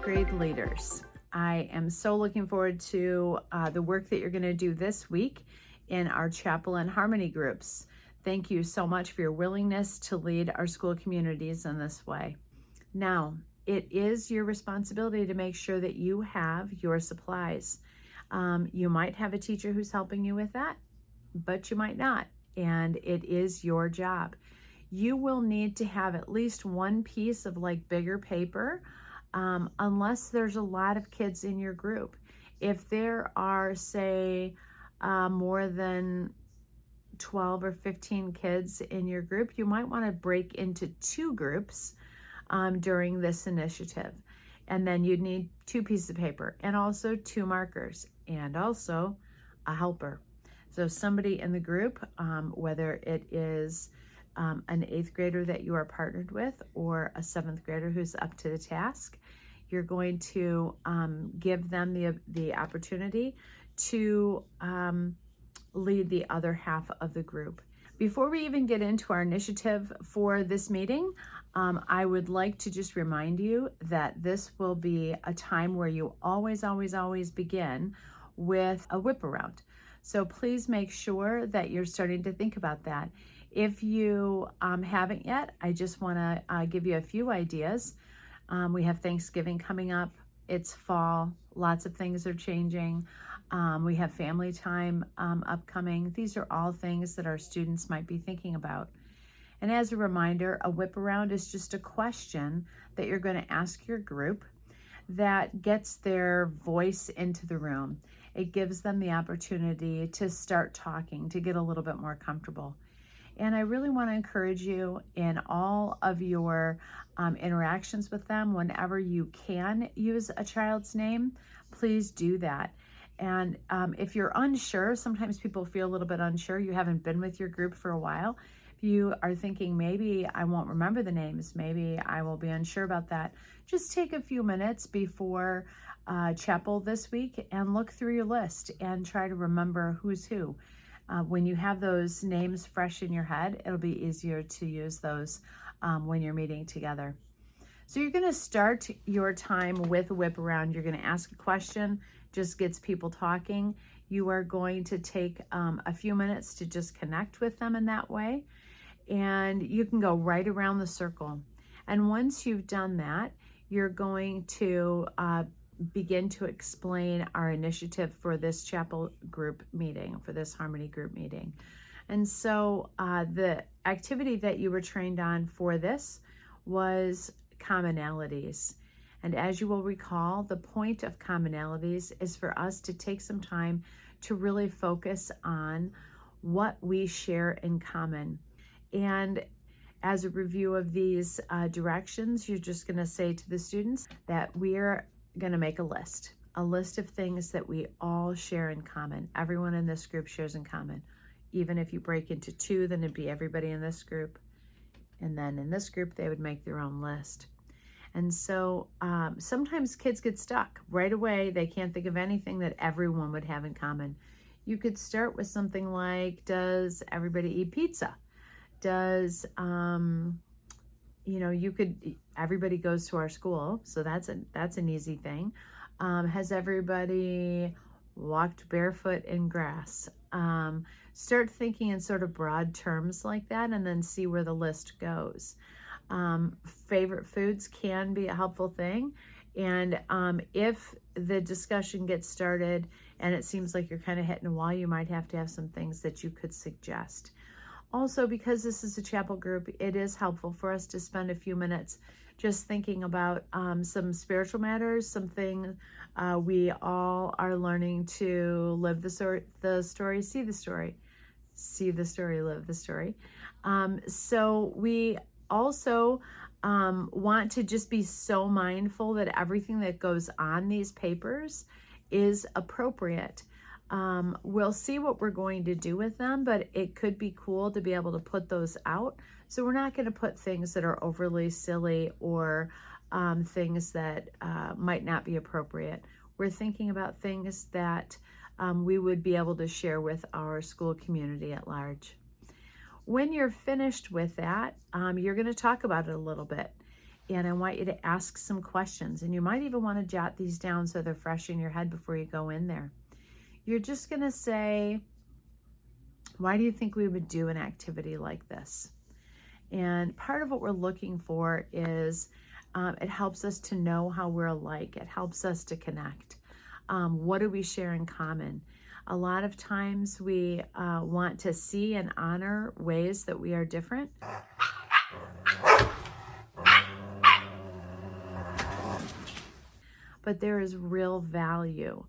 grade leaders. I am so looking forward to the work that you're going to do this week in our Chapel and Harmony groups. Thank you so much for your willingness to lead our school communities in this way. Now, it is your responsibility to make sure that you have your supplies. You might have a teacher who's helping you with that, but you might not, and it is your job. You will need to have at least one piece of like bigger paper, unless there's a lot of kids in your group. If there are, say, more than 12 or 15 kids in your group, you might want to break into two groups during this initiative. And then you'd need two pieces of paper and also two markers and also a helper. So somebody in the group, whether it is an 8th grader that you are partnered with or a 7th grader who's up to the task, you're going to give them the opportunity to lead the other half of the group. Before we even get into our initiative for this meeting, I would like to just remind you that this will be a time where you always begin with a whip around. So please make sure that you're starting to think about that. If you haven't yet, I just want to give you a few ideas. We have Thanksgiving coming up. It's fall. Lots of things are changing. We have family time upcoming. These are all things that our students might be thinking about. And as a reminder, a whip around is just a question that you're going to ask your group that gets their voice into the room. It gives them the opportunity to start talking, to get a little bit more comfortable. And I really want to encourage you in all of your interactions with them, whenever you can use a child's name, please do that. And if you're unsure, sometimes people feel a little bit unsure, you haven't been with your group for a while. If you are thinking, maybe I won't remember the names, maybe I will be unsure about that, just take a few minutes before chapel this week and look through your list and try to remember who's who. When you have those names fresh in your head, it'll be easier to use those when you're meeting together. So you're going to start your time with a whip around. You're going to ask a question, just gets people talking. You are going to take a few minutes to just connect with them in that way. And you can go right around the circle. And once you've done that, you're going to begin to explain our initiative for this chapel group meeting, for this Harmony group meeting. And so the activity that you were trained on for this was commonalities. And as you will recall, the point of commonalities is for us to take some time to really focus on what we share in common. And as a review of these directions, you're just going to say to the students that we're going to make a list of things that we all share in common. Everyone in this group shares in common. Even if you break into two, then it'd be everybody in this group. And then in this group, they would make their own list. And so sometimes kids get stuck right away. They can't think of anything that everyone would have in common. You could start with something like, does everybody eat pizza? Does, everybody goes to our school, so that's an easy thing. Has everybody walked barefoot in grass? Start thinking in sort of broad terms like that and then see where the list goes. Favorite foods can be a helpful thing. And if the discussion gets started and it seems like you're kind of hitting a wall, you might have to have some things that you could suggest. Also, because this is a chapel group, it is helpful for us to spend a few minutes just thinking about some spiritual matters, something we all are learning to live the story, see the story, live the story. So we also want to just be so mindful that everything that goes on these papers is appropriate. We'll see what we're going to do with them, but it could be cool to be able to put those out. So we're not going to put things that are overly silly or things that might not be appropriate. We're thinking about things that we would be able to share with our school community at large. When you're finished with that, you're going to talk about it a little bit. And I want you to ask some questions. And you might even want to jot these down so they're fresh in your head before you go in there. You're just going to say, why do you think we would do an activity like this? And part of what we're looking for is it helps us to know how we're alike. It helps us to connect. What do we share in common? A lot of times we want to see and honor ways that we are different. But there is real value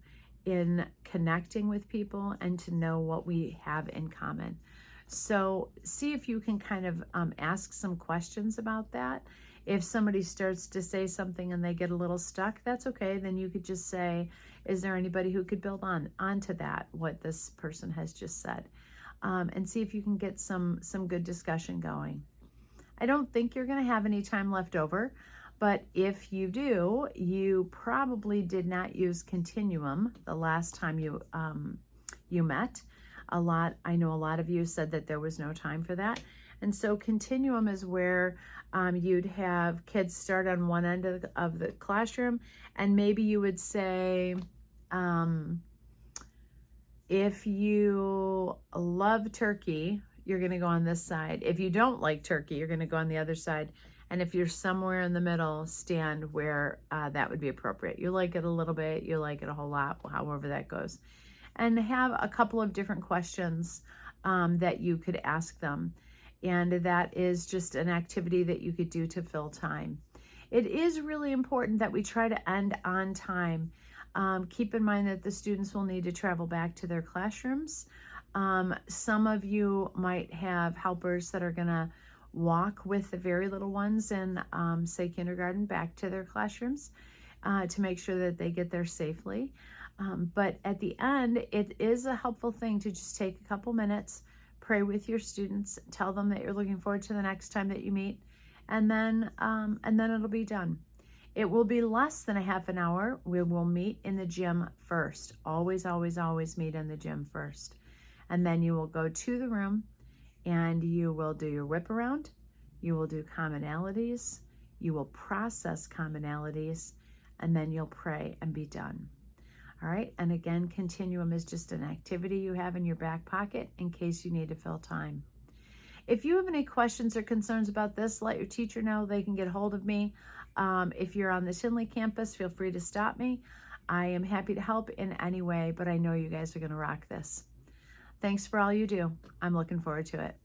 in connecting with people and to know what we have in common. So see if you can kind of ask some questions about that. If somebody starts to say something and they get a little stuck, that's okay. Then you could just say, is there anybody who could build onto that, what this person has just said? And see if you can get some good discussion going. I don't think you're going to have any time left over, but if you do, you probably did not use Continuum the last time you met. I know a lot of you said that there was no time for that. And so Continuum is where you'd have kids start on one end of the classroom, and maybe you would say, if you love turkey, you're going to go on this side. If you don't like turkey, you're going to go on the other side. And if you're somewhere in the middle, stand where that would be appropriate. You like it a little bit, you like it a whole lot, however that goes. And have a couple of different questions that you could ask them. And that is just an activity that you could do to fill time. It is really important that we try to end on time. Keep in mind that the students will need to travel back to their classrooms. Some of you might have helpers that are going to walk with the very little ones in, say, kindergarten back to their classrooms to make sure that they get there safely. But at the end, it is a helpful thing to just take a couple minutes, pray with your students, tell them that you're looking forward to the next time that you meet, and then it'll be done. It will be less than a half an hour. We will meet in the gym first. Always, always, always meet in the gym first. And then you will go to the room and you will do your whip around. You will do commonalities. You will process commonalities, and then you'll pray and be done. All right. And again, Continuum is just an activity you have in your back pocket in case you need to fill time. If you have any questions or concerns about this, let your teacher know. They can get hold of me. If you're on the Tinley campus, feel free to stop me. I am happy to help in any way, but I know you guys are going to rock this. Thanks for all you do. I'm looking forward to it.